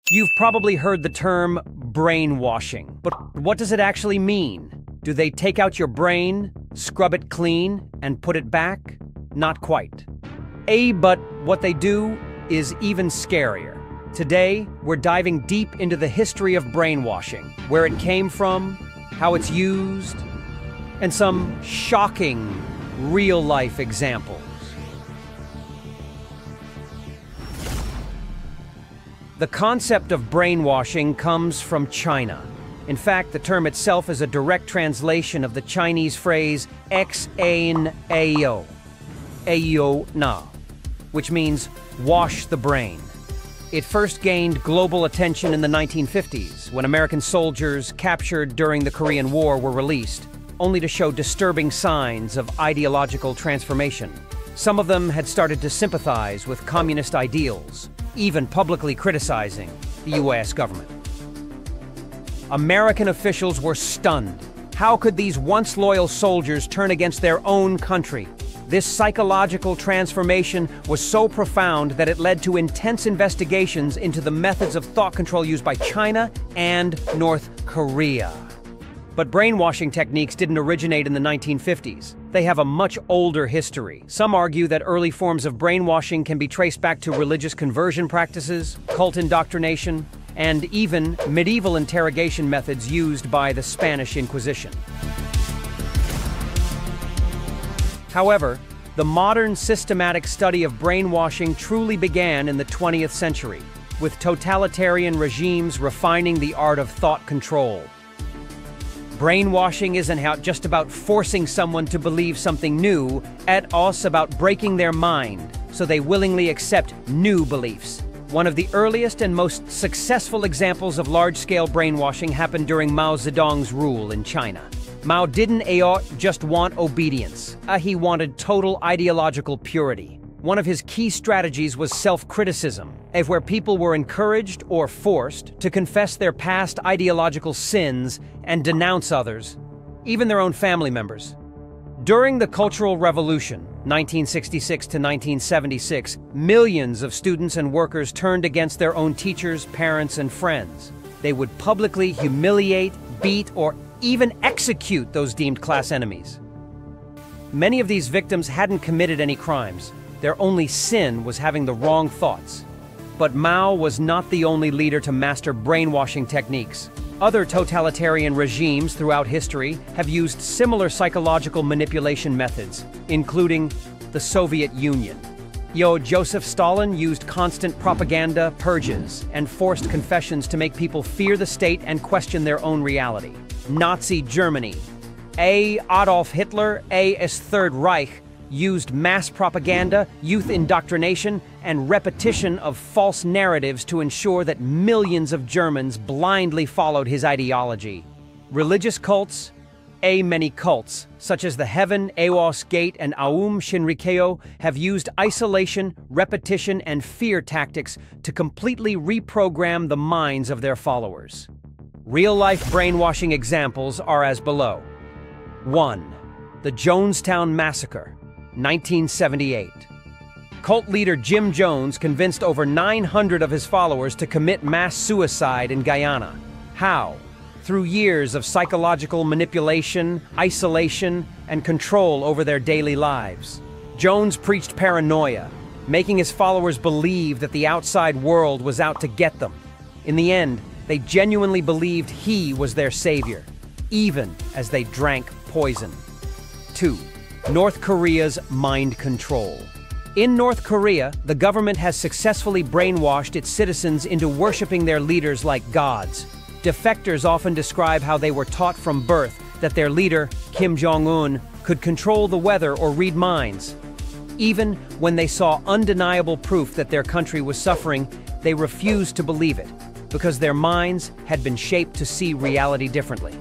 You've probably heard the term brainwashing, but what does it actually mean? Do they take out your brain, scrub it clean, and put it back? Not quite. But what they do is even scarier. Today, we're diving deep into the history of brainwashing, where it came from, how it's used, and some shocking real-life examples. The concept of brainwashing comes from China. In fact, the term itself is a direct translation of the Chinese phrase "xan ayo na," which means wash the brain. It first gained global attention in the 1950s, when American soldiers captured during the Korean War were released, only to show disturbing signs of ideological transformation. Some of them had started to sympathize with communist ideals, even publicly criticizing the U.S. government. American officials were stunned. How could these once loyal soldiers turn against their own country? This psychological transformation was so profound that it led to intense investigations into the methods of thought control used by China and North Korea. But brainwashing techniques didn't originate in the 1950s. They have a much older history. Some argue that early forms of brainwashing can be traced back to religious conversion practices, cult indoctrination, and even medieval interrogation methods used by the Spanish Inquisition. However, the modern systematic study of brainwashing truly began in the 20th century, with totalitarian regimes refining the art of thought control. Brainwashing isn't just about forcing someone to believe something new, it's also about breaking their mind so they willingly accept new beliefs. One of the earliest and most successful examples of large-scale brainwashing happened during Mao Zedong's rule in China. Mao didn't just want obedience. He wanted total ideological purity. One of his key strategies was self-criticism, where people were encouraged or forced to confess their past ideological sins and denounce others, even their own family members. During the Cultural Revolution, 1966 to 1976, millions of students and workers turned against their own teachers, parents, and friends. They would publicly humiliate, beat, or even execute those deemed class enemies. Many of these victims hadn't committed any crimes. Their only sin was having the wrong thoughts. But Mao was not the only leader to master brainwashing techniques. Other totalitarian regimes throughout history have used similar psychological manipulation methods, including the Soviet Union. Joseph Stalin used constant propaganda, purges, and forced confessions to make people fear the state and question their own reality. Nazi Germany. Adolf Hitler, his Third Reich, used mass propaganda, youth indoctrination, and repetition of false narratives to ensure that millions of Germans blindly followed his ideology. Religious cults. Many cults, such as the Heaven, Aos Gate, and Aum Shinrikyo, have used isolation, repetition, and fear tactics to completely reprogram the minds of their followers. Real-life brainwashing examples are as below. 1. The Jonestown Massacre, 1978. Cult leader Jim Jones convinced over 900 of his followers to commit mass suicide in Guyana. How? Through years of psychological manipulation, isolation, and control over their daily lives. Jones preached paranoia, making his followers believe that the outside world was out to get them. In the end, they genuinely believed he was their savior, even as they drank poison. 2. North Korea's mind control. In North Korea, the government has successfully brainwashed its citizens into worshiping their leaders like gods. Defectors often describe how they were taught from birth that their leader, Kim Jong-un, could control the weather or read minds. Even when they saw undeniable proof that their country was suffering, they refused to believe it, because their minds had been shaped to see reality differently.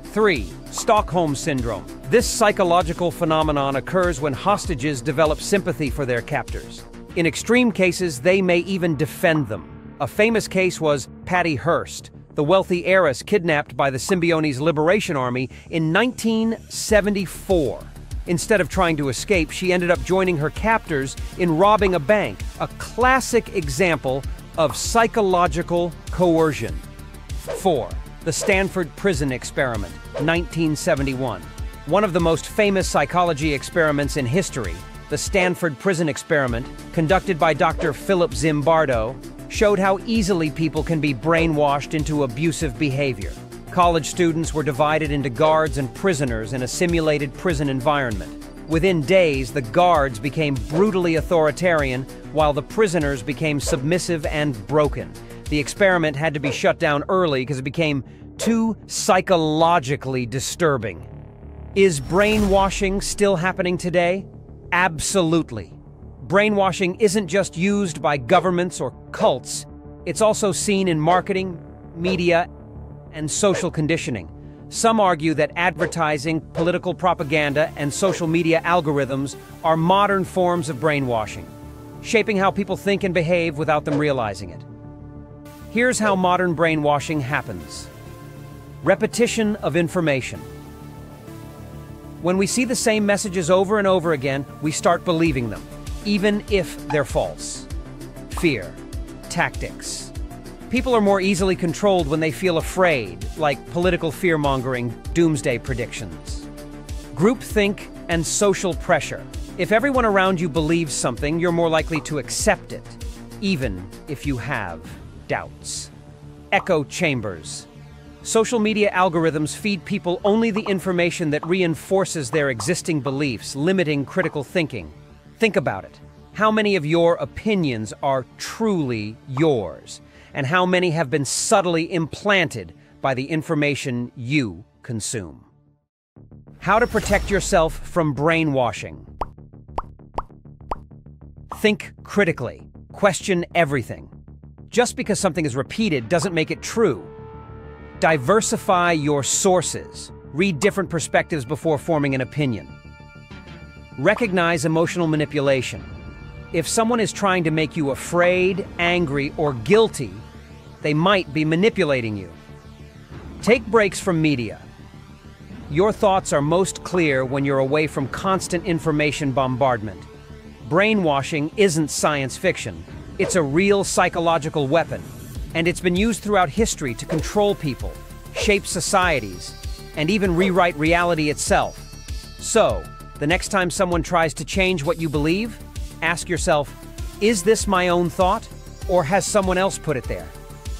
3. Stockholm Syndrome. This psychological phenomenon occurs when hostages develop sympathy for their captors. In extreme cases, they may even defend them. A famous case was Patty Hearst, the wealthy heiress kidnapped by the Symbionese Liberation Army in 1974. Instead of trying to escape, she ended up joining her captors in robbing a bank, a classic example of psychological coercion. 4. The Stanford Prison Experiment, 1971. One of the most famous psychology experiments in history, the Stanford Prison Experiment, conducted by Dr. Philip Zimbardo, showed how easily people can be brainwashed into abusive behavior. College students were divided into guards and prisoners in a simulated prison environment. Within days, the guards became brutally authoritarian, while the prisoners became submissive and broken. The experiment had to be shut down early because it became too psychologically disturbing. Is brainwashing still happening today? Absolutely. Brainwashing isn't just used by governments or cults, it's also seen in marketing, media, and social conditioning. Some argue that advertising, political propaganda, and social media algorithms are modern forms of brainwashing, shaping how people think and behave without them realizing it. Here's how modern brainwashing happens. Repetition of information. When we see the same messages over and over again, we start believing them, even if they're false. Fear. Tactics. People are more easily controlled when they feel afraid, like political fear-mongering, doomsday predictions. Groupthink and social pressure. If everyone around you believes something, you're more likely to accept it, even if you have doubts. Echo chambers. Social media algorithms feed people only the information that reinforces their existing beliefs, limiting critical thinking. Think about it. How many of your opinions are truly yours? And how many have been subtly implanted by the information you consume? How to protect yourself from brainwashing. Think critically. Question everything. Just because something is repeated doesn't make it true. Diversify your sources. Read different perspectives before forming an opinion. Recognize emotional manipulation. If someone is trying to make you afraid, angry, or guilty, they might be manipulating you. Take breaks from media. Your thoughts are most clear when you're away from constant information bombardment. Brainwashing isn't science fiction. It's a real psychological weapon, and it's been used throughout history to control people, shape societies, and even rewrite reality itself. So, the next time someone tries to change what you believe, ask yourself, is this my own thought, or has someone else put it there?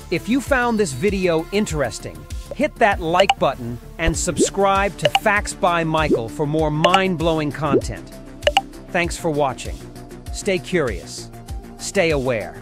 If you found this video interesting, hit that like button and subscribe to Facts by Michael for more mind-blowing content. Thanks for watching. Stay curious. Stay aware.